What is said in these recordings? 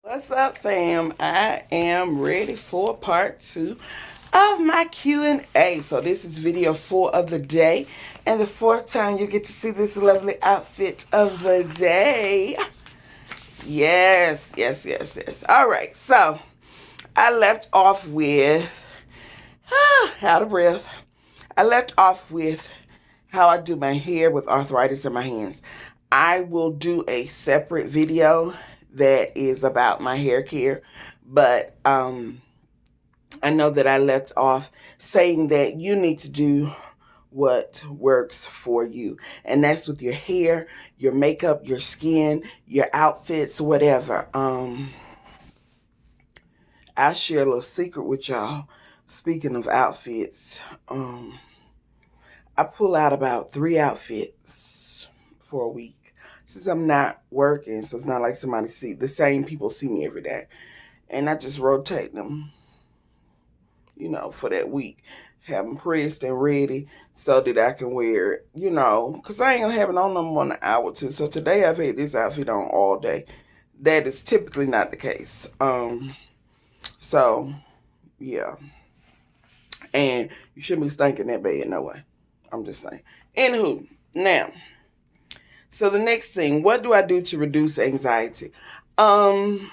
What's up, fam? I am ready for part 2 of my Q&A. So this is video 4 of the day, and the 4th time you get to see this lovely outfit of the day. Yes. All right, so I left off with out of breath. I left off with how I do my hair with arthritis in my hands. I will do a separate video that is about my hair care, but I know that I left off saying that you need to do what works for you, and that's with your hair, your makeup, your skin, your outfits, whatever. I'll share a little secret with y'all. Speaking of outfits, I pull out about 3 outfits for a week. Since I'm not working, so it's not like the same people see me every day. And I just rotate them, for that week. Have them pressed and ready so that I can wear it, because I ain't gonna have it on no more than an hour or two. So today I've had this outfit on all day. That is typically not the case. So, yeah. And you shouldn't be stinking that bad, no way. I'm just saying. Anywho, now, so the next thing, what do I do to reduce anxiety? I'm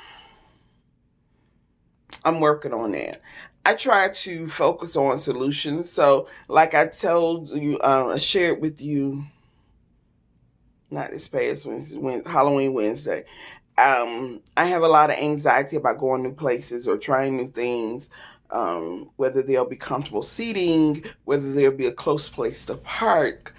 working on that. I try to focus on solutions. So, like I told you, I shared with you, not this past Wednesday, Halloween Wednesday. I have a lot of anxiety about going new places or trying new things. Whether there'll be comfortable seating, whether there'll be a close place to park.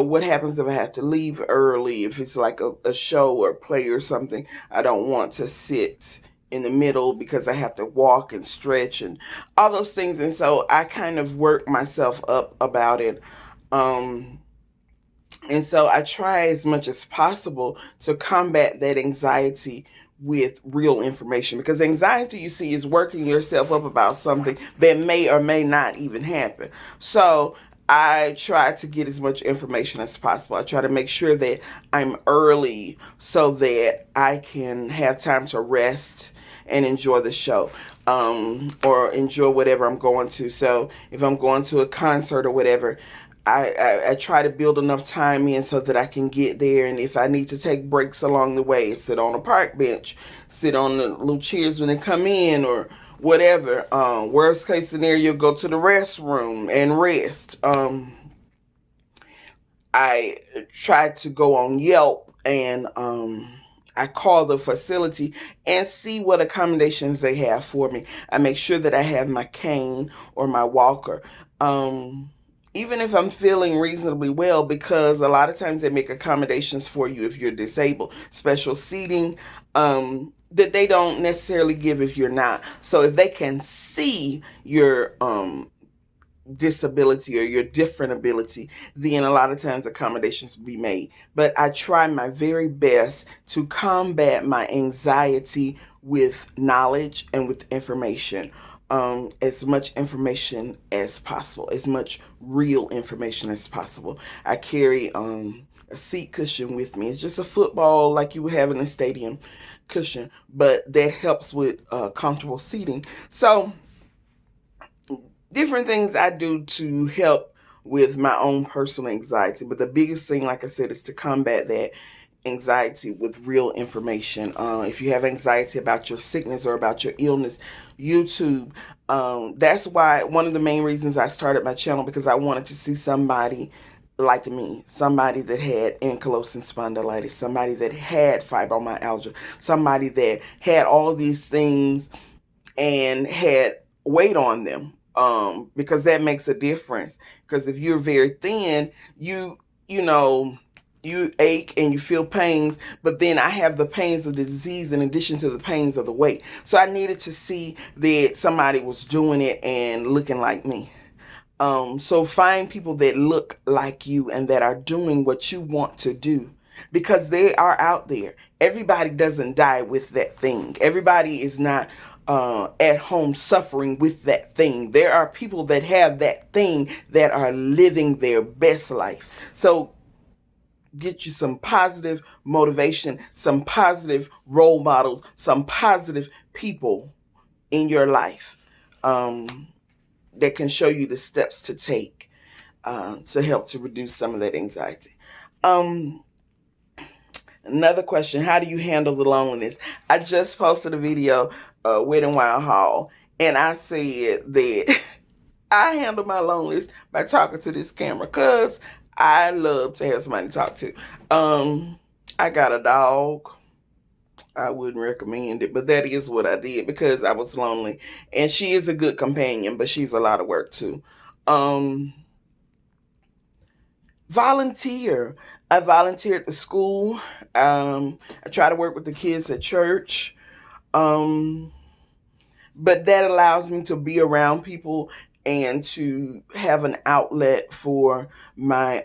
What happens if I have to leave early, if it's like a show or play or something. I don't want to sit in the middle because I have to walk and stretch and all those things. And so I kind of work myself up about it. And so I try as much as possible to combat that anxiety with real information, because anxiety, you see, is working yourself up about something that may or may not even happen. So I try to get as much information as possible. I try to make sure that I'm early so that I can have time to rest and enjoy the show, or enjoy whatever I'm going to. So if I'm going to a concert or whatever, I try to build enough time in so that I can get there. And if I need to take breaks along the way, sit on a park bench, sit on the little chairs when they come in, or whatever. Worst case scenario, go to the restroom and rest. I try to go on Yelp and I call the facility and see what accommodations they have for me. I make sure that I have my cane or my walker. Even if I'm feeling reasonably well, because a lot of times they make accommodations for you if you're disabled, special seating that they don't necessarily give if you're not. So if they can see your disability or your different ability, then a lot of times accommodations will be made. But I try my very best to combat my anxiety with knowledge and with information. As much information as possible, as much real information as possible. I carry a seat cushion with me. It's just a football like you would have in a stadium cushion, but that helps with comfortable seating. So different things I do to help with my own personal anxiety. But the biggest thing, like I said, is to combat that anxiety with real information. If you have anxiety about your sickness or about your illness, YouTube. That's why one of the main reasons I started my channel, because I wanted to see somebody like me, somebody that had ankylosing spondylitis, somebody that had fibromyalgia, somebody that had all these things and had weight on them. Because that makes a difference. Because if you're very thin, you ache and you feel pains, but then I have the pains of the disease in addition to the pains of the weight. So I needed to see that somebody was doing it and looking like me. So find people that look like you and that are doing what you want to do, because they are out there. Everybody doesn't die with that thing. Everybody is not at home suffering with that thing. There are people that have that thing that are living their best life. So get you some positive motivation, some positive role models, some positive people in your life that can show you the steps to take to help to reduce some of that anxiety. Another question, how do you handle the loneliness? I just posted a video, Wet n Wild Haul, and I said that I handle my loneliness by talking to this camera because I love to have somebody to talk to. I got a dog. I wouldn't recommend it, but that is what I did because I was lonely. And she is a good companion, but she's a lot of work too. Volunteer. I volunteer at the school. I try to work with the kids at church. But that allows me to be around people and to have an outlet for my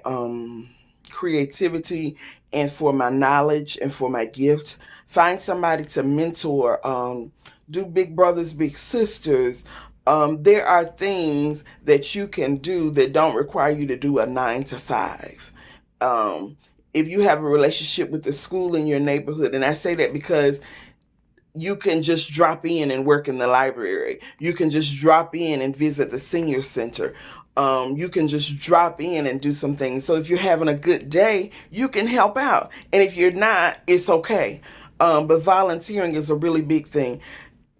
creativity and for my knowledge and for my gift. Find somebody to mentor. Do Big Brothers, Big Sisters. There are things that you can do that don't require you to do a 9 to 5. If you have a relationship with the school in your neighborhood, and I say that because you can just drop in and work in the library. You can just drop in and visit the senior center. You can just drop in and do some things. So if you're having a good day, you can help out. And if you're not, it's okay. But volunteering is a really big thing.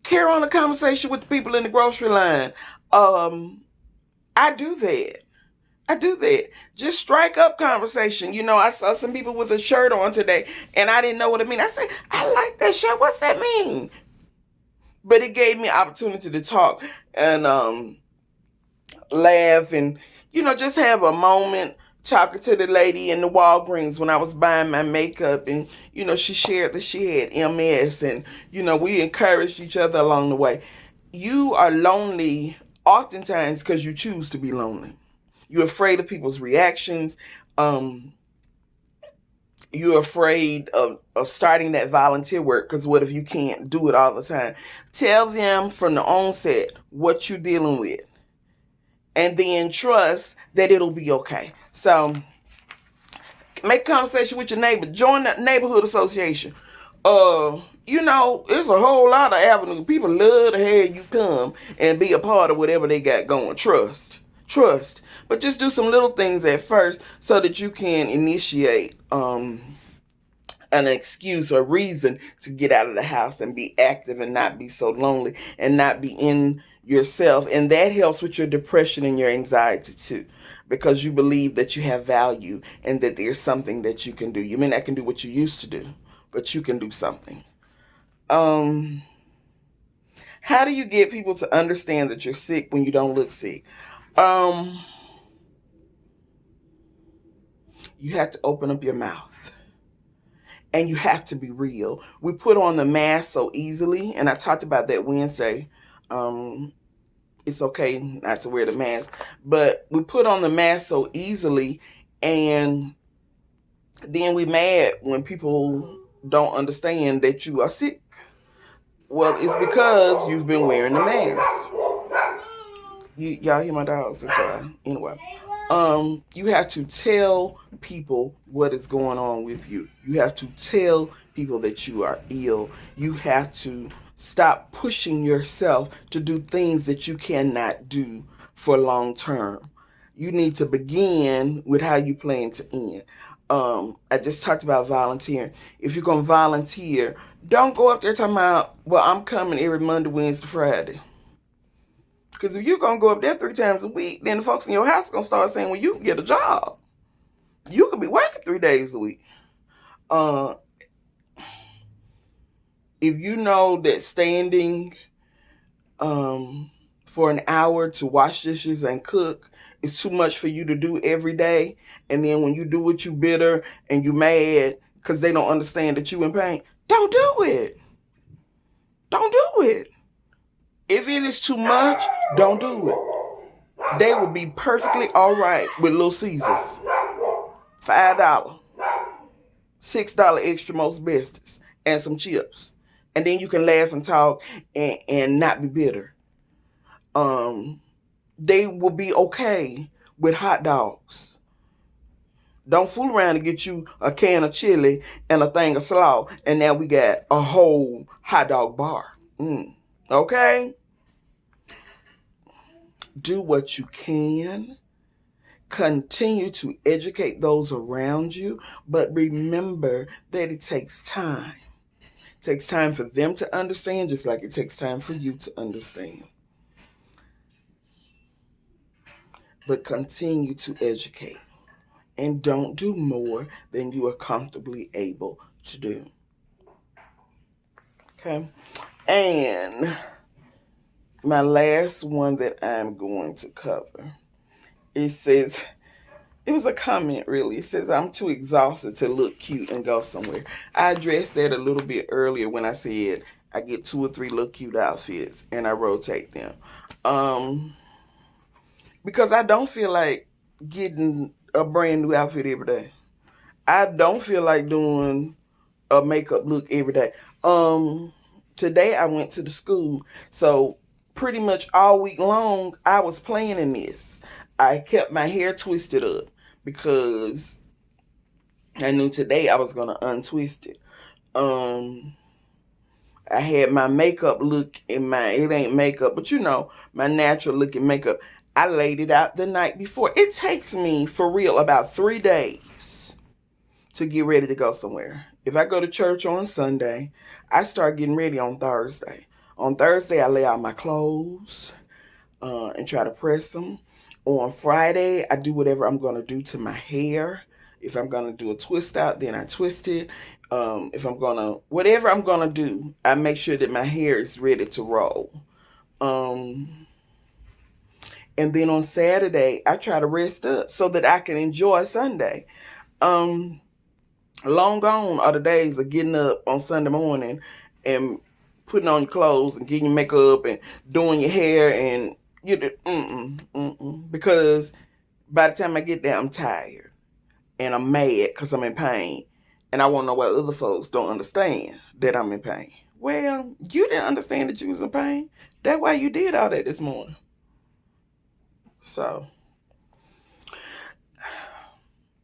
Carry on a conversation with the people in the grocery line. I do that. Just strike up conversation. You know, I saw some people with a shirt on today and I didn't know what it meant. I said, I like that shirt. What's that mean? But it gave me opportunity to talk and laugh and, you know, just have a moment talking to the lady in the Walgreens when I was buying my makeup. And, you know, she shared that she had MS and, you know, we encouraged each other along the way. You are lonely oftentimes because you choose to be lonely. You're afraid of people's reactions. You're afraid of starting that volunteer work because what if you can't do it all the time? Tell them from the onset what you're dealing with and then trust that it'll be okay. So make conversation with your neighbor. Join the neighborhood association. You know, it's a whole lot of avenues. People love to have you come and be a part of whatever they got going. Trust. But just do some little things at first so that you can initiate an excuse or reason to get out of the house and be active and not be so lonely and not be in yourself. And that helps with your depression and your anxiety too, because you believe that you have value and that there's something that you can do. You may not can do what you used to do, but you can do something. How do you get people to understand that you're sick when you don't look sick? You have to open up your mouth and you have to be real. We put on the mask so easily, and I talked about that Wednesday. It's okay not to wear the mask, but we put on the mask so easily, and then we mad when people don't understand that you are sick. Well, it's because you've been wearing the mask. Y'all hear my dogs? That's why. Anyway. You have to tell people what is going on with you. You have to tell people that you are ill. You have to stop pushing yourself to do things that you cannot do for long term. You need to begin with how you plan to end. I just talked about volunteering. If you're going to volunteer, don't go up there talking about, well, I'm coming every Monday, Wednesday, Friday. Because if you're going to go up there 3 times a week, then the folks in your house are going to start saying, well, you can get a job. You could be working 3 days a week. If you know that standing for an hour to wash dishes and cook is too much for you to do every day, and then when you do it, you bitter and you mad because they don't understand that you in pain, don't do it. Don't do it. If it is too much, don't do it. They will be perfectly all right with Little Caesars. $5, $6 extra most bestest, and some chips. And then you can laugh and talk and not be bitter. They will be okay with hot dogs. Don't fool around and get you a can of chili and a thing of slaw, and now we got a whole hot dog bar. Okay? Do what you can. Continue to educate those around you, but remember that it takes time. It takes time for them to understand, just like it takes time for you to understand. But continue to educate, and don't do more than you are comfortably able to do. Okay? And my last one that I'm going to cover, it says, it was a comment really. It says, I'm too exhausted to look cute and go somewhere. I addressed that a little bit earlier when I said I get 2 or 3 little cute outfits and I rotate them. Because I don't feel like getting a brand new outfit every day. I don't feel like doing a makeup look every day. Today I went to the school, so pretty much all week long I was planning this. I kept my hair twisted up because I knew today I was gonna untwist it. I had my makeup look in my, it ain't makeup, but you know, my natural looking makeup. I laid it out the night before. It takes me, for real, about 3 days to get ready to go somewhere. If I go to church on Sunday, I start getting ready on Thursday. On Thursday, I lay out my clothes and try to press them. On Friday, I do whatever I'm going to do to my hair. If I'm going to do a twist out, then I twist it. If I'm going to, whatever I'm going to do, I make sure that my hair is ready to roll. And then on Saturday, I try to rest up so that I can enjoy Sunday. Long gone are the days of getting up on Sunday morning and putting on your clothes and getting your makeup and doing your hair and because by the time I get there, I'm tired and I'm mad because I'm in pain, and I want to know why other folks don't understand that I'm in pain. Well, you didn't understand that you was in pain. That's why you did all that this morning. So,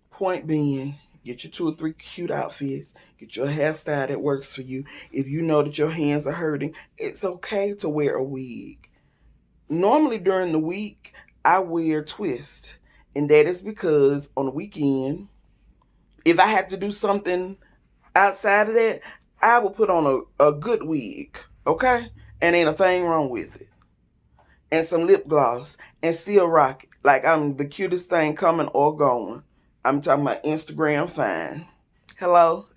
point being, get your 2 or 3 cute outfits. Get your hairstyle that works for you. If you know that your hands are hurting, it's okay to wear a wig. Normally during the week, I wear twists. And that is because on the weekend, if I have to do something outside of that, I will put on a good wig. Okay? And ain't a thing wrong with it. And some lip gloss. And still rock it. Like I'm the cutest thing coming or going. I'm talking about Instagram fine. Hello?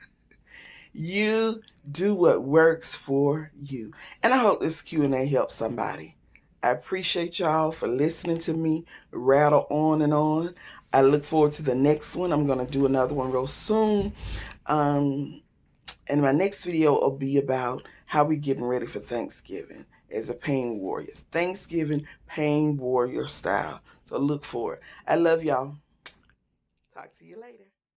You do what works for you. And I hope this Q&A helps somebody. I appreciate y'all for listening to me rattle on and on. I look forward to the next one. I'm going to do another one real soon. And my next video will be about how we getting ready for Thanksgiving as a pain warrior. Thanksgiving pain warrior style. So look for it. I love y'all. Talk to you later.